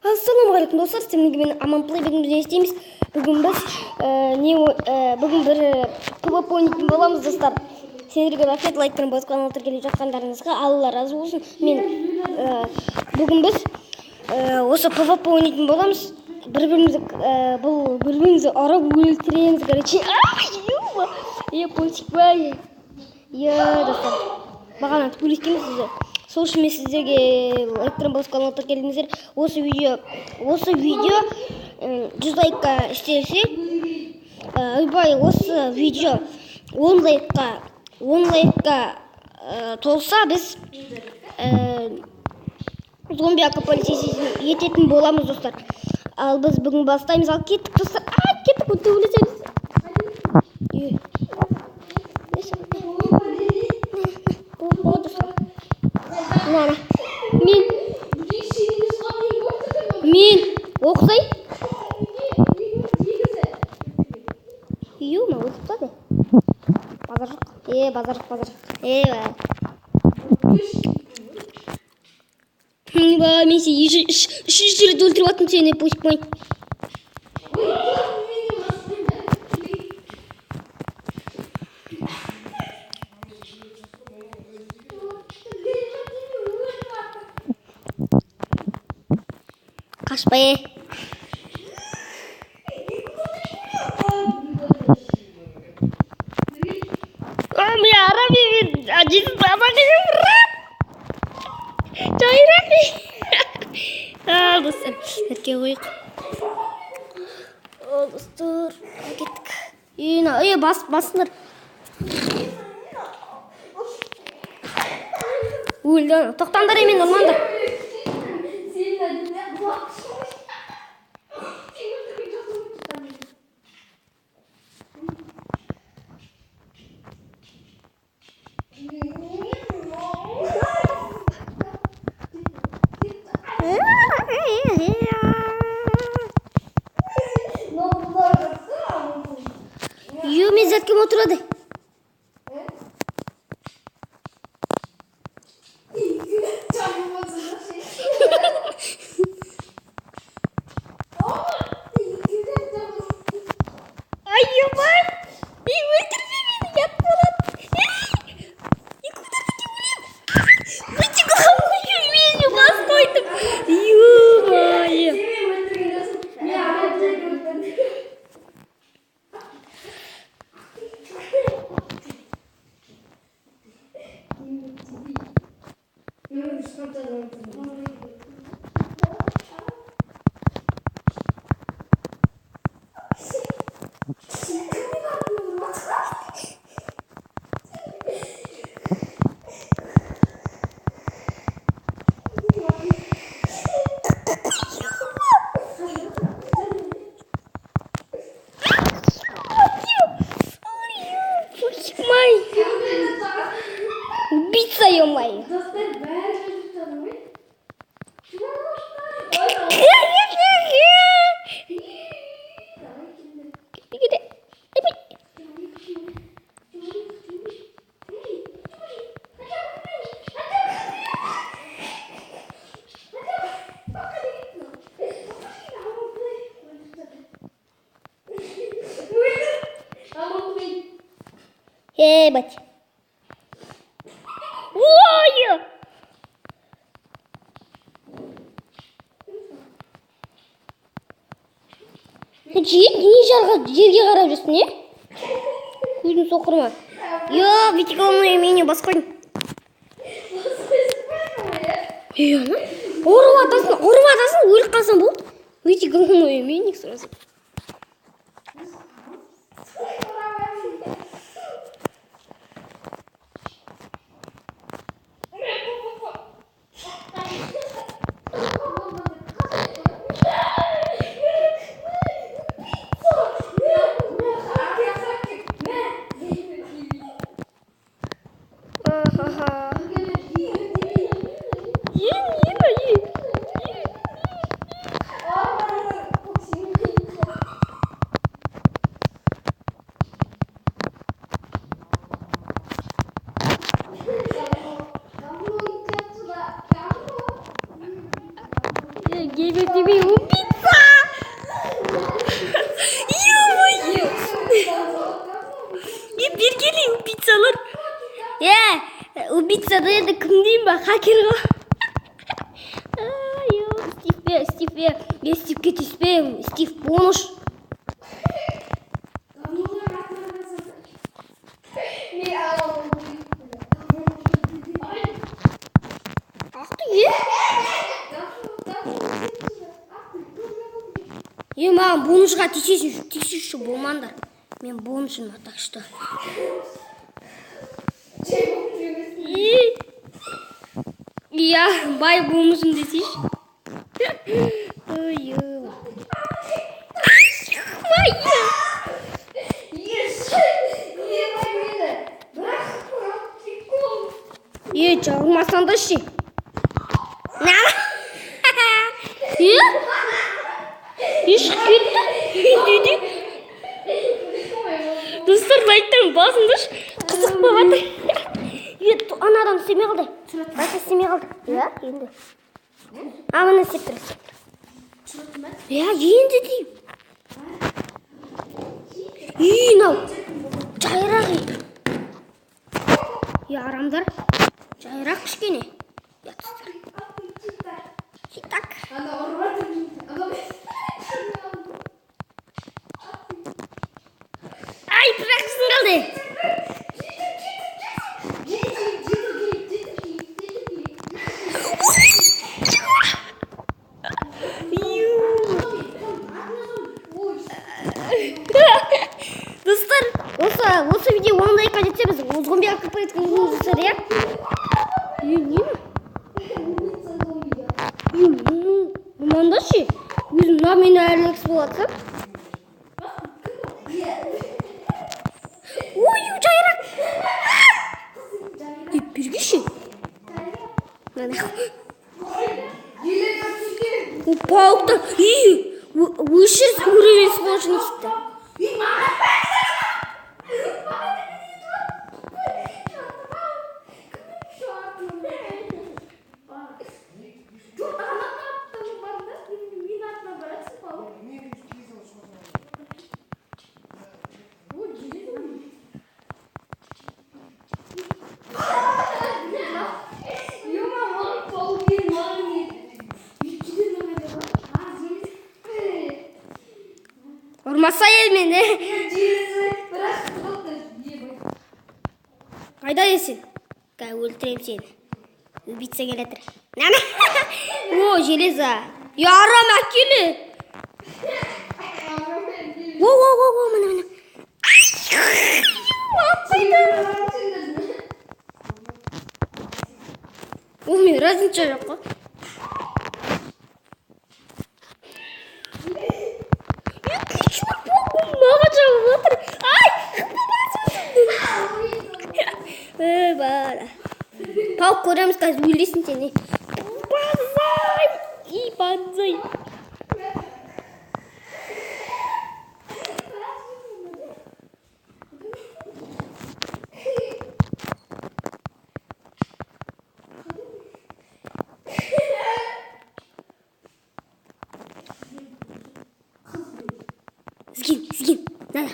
Ассалаумағалейкум достар, сіздермен Аманплей бүгін істейміз. Бүгін біз бүгін бір PvP ойнайтын боламыз достар. Сендерге рахмет, лайктарын басқан келіп жатқандарыңызға Алла разы болсын. Бүгін біз осы PvP ойнайтын боламыз. Бір-бірімізді арап өлтіреміз, короче. Пончик бай. Достар, бағана төлескенбіз сізді. Сол үшін мен сіздерге лайктарын басқан келдіңіздер. Осы видео 100 лайкқа істелсе, ойбай, осы видео 10 лайкқа толса, біз зомби апокалипсисін ететін боламыз достар. Ал біз бүгін бастаймыз. Ал кеттік достар. Кеттік, төбелесеміз. Мен оқысай? Ма оқытады? Базар жоқ. Базар жоқ. Мен сені үшінші рет өлтіріп аттым сені, пусть май. Қашпай. Достар, ерке қойық. Достар, кеттік. Басыңдар. Өлді, тоқтаңдар емен, ұрмаңдар. Мен зәткем отырады. Убийца, ё-моё. Бать. Ой! Жерге қарап жүрсің, көзін соқырма. Бүйтіп олмай мені басқойдың. Ұрып атасын, өліп қалсам болды. Бүйтіп олмай мені сұрасың. Геймер тебе убийца! Ё-моё! Бергели убийцалар. Убийцаны енді кім деймін ба? Хакер ғой. Стивке тиіспеймін. Стив бомж. Маған бомжға тиісші болмаңдар. Мен бомжым, так что. Бай бомжым десейші. Жағылмасан да ше. Ешкі кетті. Достар, лайктан басыңдыш. Қызық бағады. Анадан істемей қалды. Басы істемей қалды. Енді. Амына істеп тұр. Енді дейм. Нау. Жайрақ ей. Арамдар. Жайрақ кішкене. Ятыстар. Так. Ай, бірақ қалды. Достар, осы видео 10 лайкқа жетсе біз 15 акып еткіземіз достар, Мында ше, өзім мені әрлекс болады. Жайрақ. Берге ше. Пауктар. Өшір уровень сложности. Ұрмаса елмен, Қайда десін? Өлтірем сені. Убийца келетір. Железа. Ярам әкелі. Мына. Мен разница жоқ қой. Паук көреміз, қазір өлесің сені. Банзай. Сгин. Надо.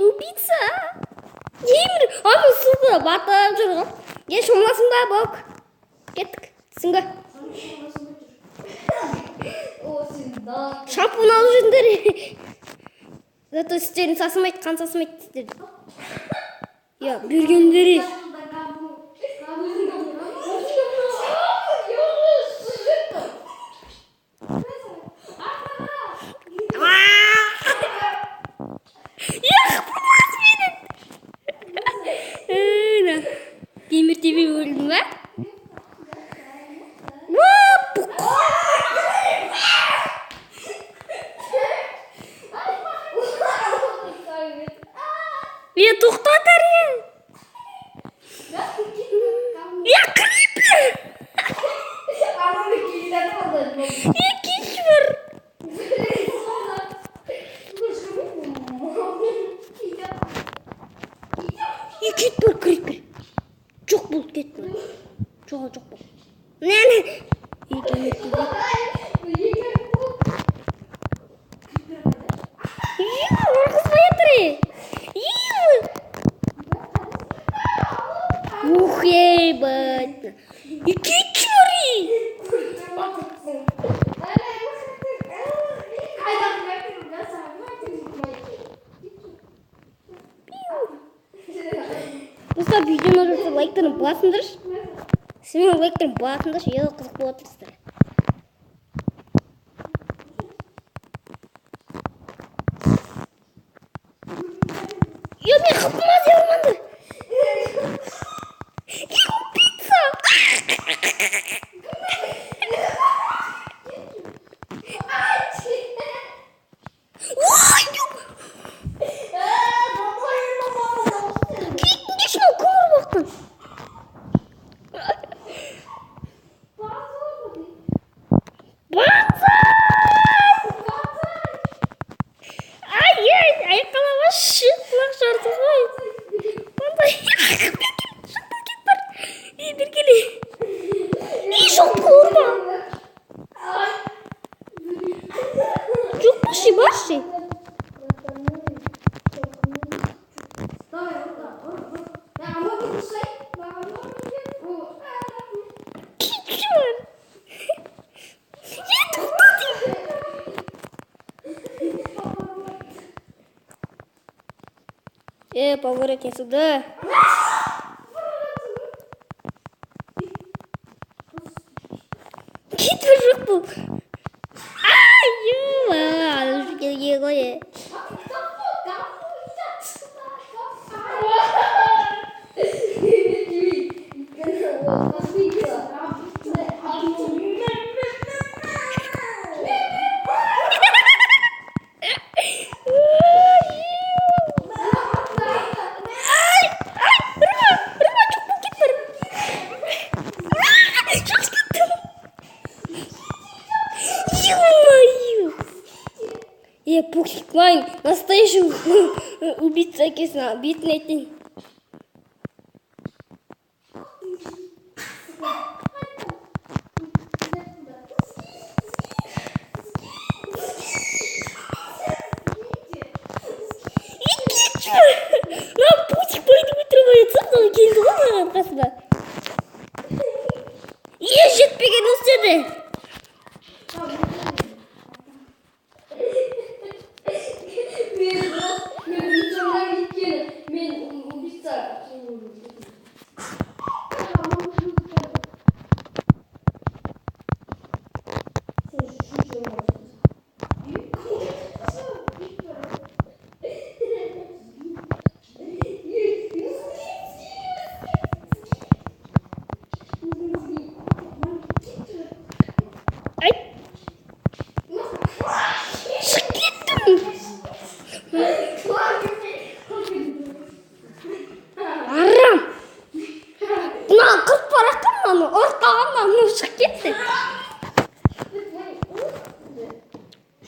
Убийца. Суға батып жүрген. Шомыласың ба, Баук? Кеттік. Сіңгі. Шампун алып жүріңдер. Зато сіздерін сасымайды, қан сасымайды сіздерді. Бергендері. Геймер ТВ өлдің ба? Тоқтатар Кетпір, крипер. Жоқ болып кетті. Жоқ бол. Не? Ух, ебать. И кичури. Достар, видеоны жүрсе лайктарын басыңдаршы. Сіздің лайктарын басыңдаршы, ел қызық болады сіздер. Мен қылпымаз еурманды. Пицца. Баши. Поворотни сюда. Кит жоқ бұл. Ой, Пуксик Вайн, настоящий убийца кисна, битный. Путик пойду вытравается, но келді ғой арқасында. Жетпеген осы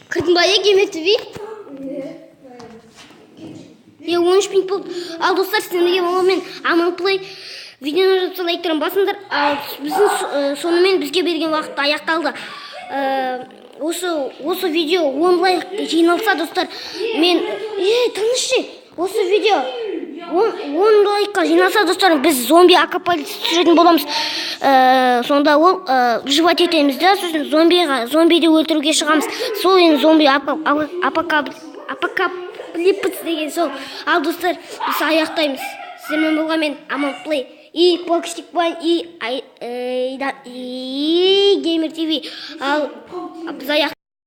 Кырдымбай Геймер ТВ. 13 минут болды. Ал достар, сіздерге болумен Аманплей видеоны жатса лайктарын басыңдар. Біздің сонымен бізге берген уақыт аяқталды. Осы видео 10 лайк жиналса достар, мен тынышы. Осы видео 10 лайкқа жиналса достар, біз зомби акапалипсис түсіретін боламыз. Сонда ол выживать етеміз да, сосын зомбиді өлтіруге шығамыз. Сол енді зомби апокалипсис деген сол. Ал достар, біз аяқтаймыз. Сіздермен болған мен Аманплей и Пуксик Вайн и Геймер ТВ. Ал біз аяқтаймыз.